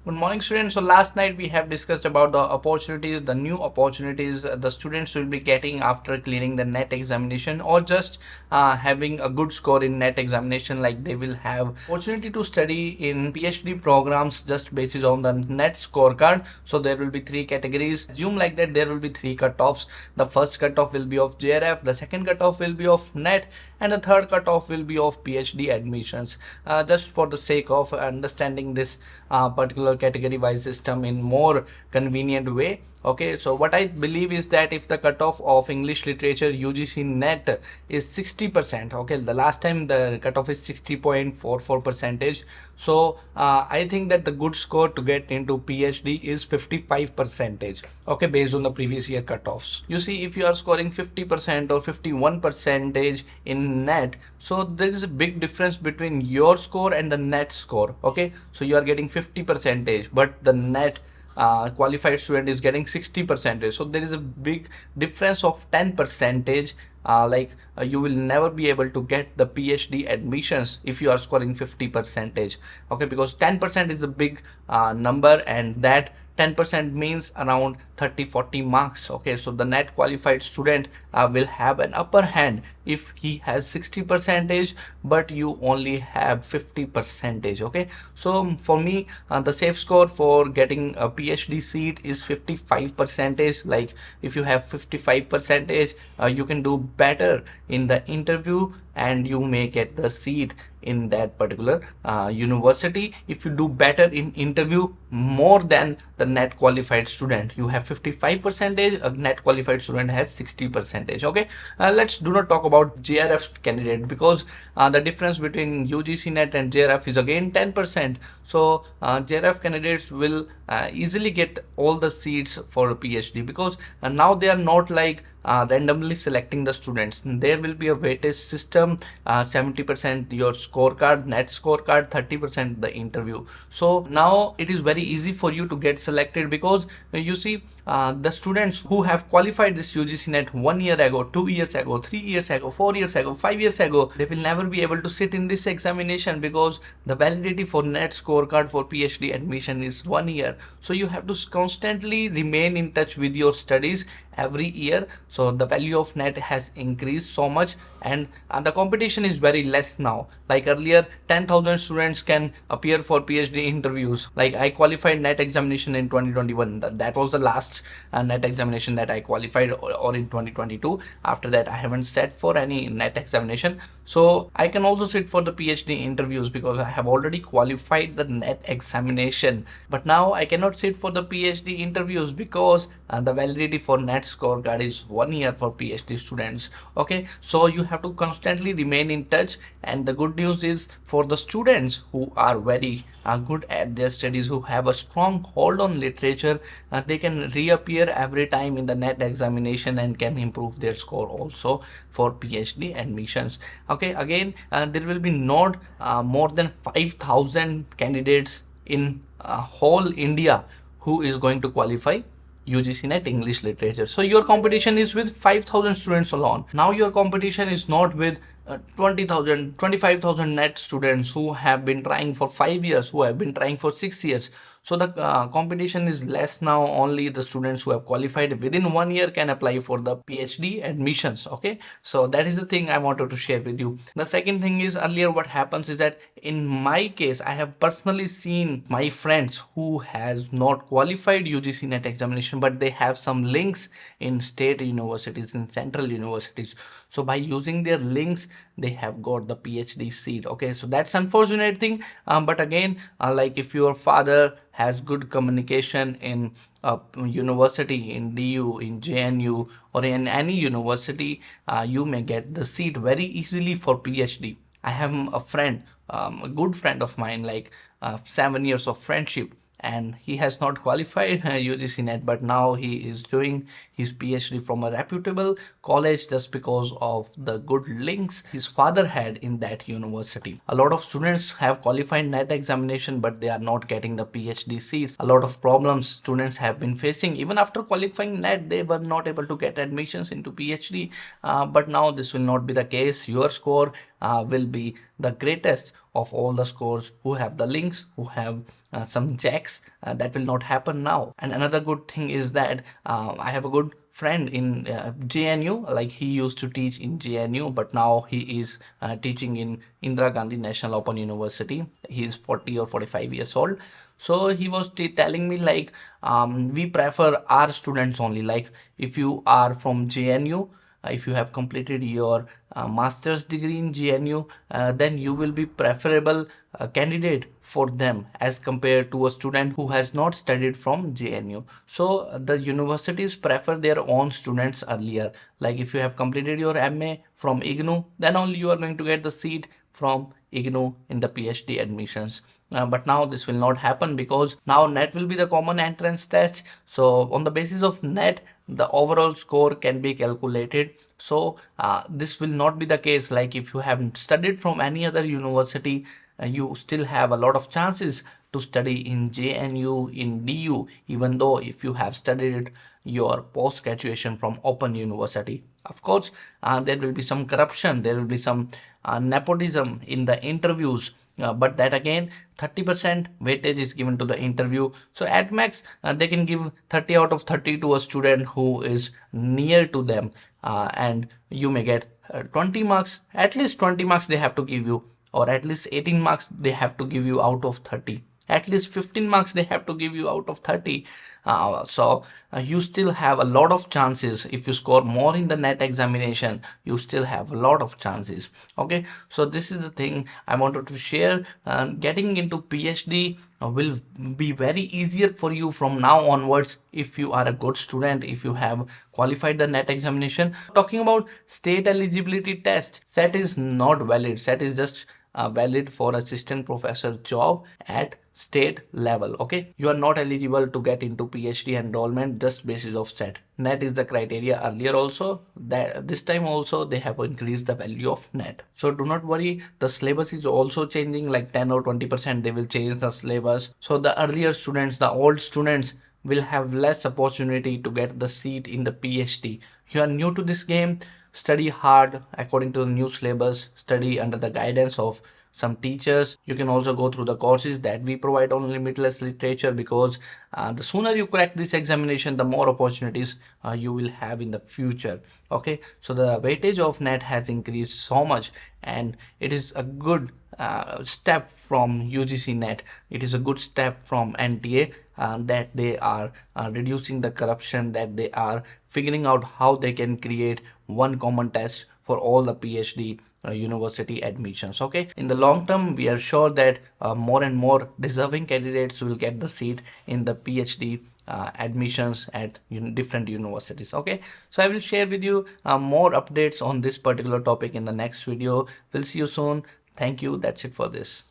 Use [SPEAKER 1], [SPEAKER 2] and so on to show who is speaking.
[SPEAKER 1] Good morning, students. So last night we have discussed about the opportunities, the new opportunities the students will be getting after clearing the NET examination or just having a good score in NET examination. Like they will have opportunity to study in PhD programs just based on the NET scorecard. So there will be three categories. Assume like that there will be three cutoffs. The first cutoff will be of JRF, the second cutoff will be of NET, and the third cutoff will be of PhD admissions. Just for the sake of understanding this particular category wise system in more convenient way. Okay, so what I believe is that if the cutoff of English literature UGC net is 60%, okay, the last time the cutoff is 60.44 percentage. So I think that the good score to get into PhD is 55 percentage, okay, based on the previous year cutoffs. You see, if you are scoring 50% or 51 percentage in net, so there is a big difference between your score and the net score. Okay, so you are getting 50 percentage, but the net qualified student is getting 60 percentage. So there is a big difference of 10 percentage. You will never be able to get the PhD admissions if you are scoring 50 percentage. Okay, because 10% is a big number, and that 10% means around 30-40 marks. Okay, so the net qualified student will have an upper hand if he has 60 percentage but you only have 50 percentage. Okay, so for me the safe score for getting a PhD seat is 55 percentage. Like if you have 55 percentage, you can do better in the interview and you may get the seat in that particular university. If you do better in interview more than the net qualified student, you have 55 percentage, a net qualified student has 60 percentage. Okay, let's do not talk about JRF candidate, because the difference between UGC net and JRF is again 10%. So JRF candidates will easily get all the seats for a PhD, because now they are not like randomly selecting the students. There will be a weightage system, 70% your scorecard, net scorecard, 30% the interview. So now it is very easy for you to get selected, because you see the students who have qualified this UGC net 1 year ago, 2 years ago, 3 years ago, 4 years ago, 5 years ago, they will never be able to sit in this examination, because the validity for net scorecard for PhD admission is 1 year. So you have to constantly remain in touch with your studies every year. So the value of net has increased so much, and the competition is very less now. Like earlier 10,000 students can appear for PhD interviews. Like I qualified net examination in 2021. That was the last net examination that I qualified, or in 2022. After that I haven't sat for any net examination. So I can also sit for the PhD interviews because I have already qualified the net examination. But now I cannot sit for the PhD interviews because the validity for net scorecard is 1 year for PhD students. Okay, so you have to constantly remain in touch. And the good news is, for the students who are very good at their studies, who have a strong hold on literature, they can reappear every time in the net examination and can improve their score also for PhD admissions. Okay, again there will be not more than 5,000 candidates in whole India who is going to qualify UGC net English literature. So your competition is with 5,000 students alone. Now your competition is not with 20,000, 25,000 net students who have been trying for 5 years, who have been trying for 6 years. So the competition is less now. Only the students who have qualified within 1 year can apply for the PhD admissions. Okay, so that is the thing I wanted to share with you. The second thing is, earlier what happens is that in my case I have personally seen my friends who has not qualified UGC net examination, but they have some links in state universities, in central universities. So by using their links they have got the PhD seat. Okay, so that's unfortunate thing. But again, like if your father has good communication in university, in DU, in JNU, or in any university, you may get the seat very easily for PhD. I have a friend, a good friend of mine, like 7 years of friendship, and he has not qualified UGC net, but now he is doing his PhD from a reputable college just because of the good links his father had in that university. A lot of students have qualified net examination, but they are not getting the PhD seats. A lot of problems students have been facing. Even after qualifying net, they were not able to get admissions into PhD. But now this will not be the case. Your score will be the greatest of all the scores, who have the links, who have some checks. That will not happen now. And another good thing is that I have a good friend in JNU. Like, he used to teach in JNU, but now he is teaching in Indira Gandhi National Open University. He is 40 or 45 years old. So he was telling me, like, we prefer our students only. Like, if you are from JNU, if you have completed your master's degree in GNU, then you will be preferable candidate for them as compared to a student who has not studied from JNU. So the universities prefer their own students earlier. Like, if you have completed your MA from IGNU, then only you are going to get the seat from IGNU in the PhD admissions. But now this will not happen, because now NET will be the common entrance test. So on the basis of NET, the overall score can be calculated. So this will not be the case. Like, if you haven't studied from any other university, you still have a lot of chances to study in JNU, in DU, even though if you have studied your post graduation from Open University. Of course, there will be some corruption, there will be some nepotism in the interviews. But that again, 30% weightage is given to the interview. So at max, they can give 30 out of 30 to a student who is near to them, and you may get 20 marks. At least 20 marks they have to give you, or at least 18 marks they have to give you out of 30. At least 15 marks they have to give you out of 30. So you still have a lot of chances. If you score more in the NET examination, you still have a lot of chances. Okay, so this is the thing I wanted to share. Getting into PhD will be very easier for you from now onwards if you are a good student, if you have qualified the NET examination. Talking about state eligibility test, SET is not valid. SET is just valid for assistant professor job at state level. Okay, you are not eligible to get into PhD enrollment just basis of SET. NET is the criteria. Earlier also, that this time also they have increased the value of NET. So do not worry, the syllabus is also changing, like 10 or 20% they will change the syllabus. So the earlier students, the old students, will have less opportunity to get the seat in the PhD. You are new to this game, study hard according to the new syllabus, study under the guidance of some teachers. You can also go through the courses that we provide on Limitless Literature, because the sooner you crack this examination, the more opportunities you will have in the future. Okay, so the weightage of NET has increased so much, and it is a good step from UGC NET. It is a good step from NTA, that they are reducing the corruption, that they are figuring out how they can create one common test for all the PhD university admissions. Okay, in the long term, we are sure that more and more deserving candidates will get the seat in the PhD admissions at different universities. Okay, so I will share with you more updates on this particular topic in the next video. We'll see you soon. Thank you. That's it for this.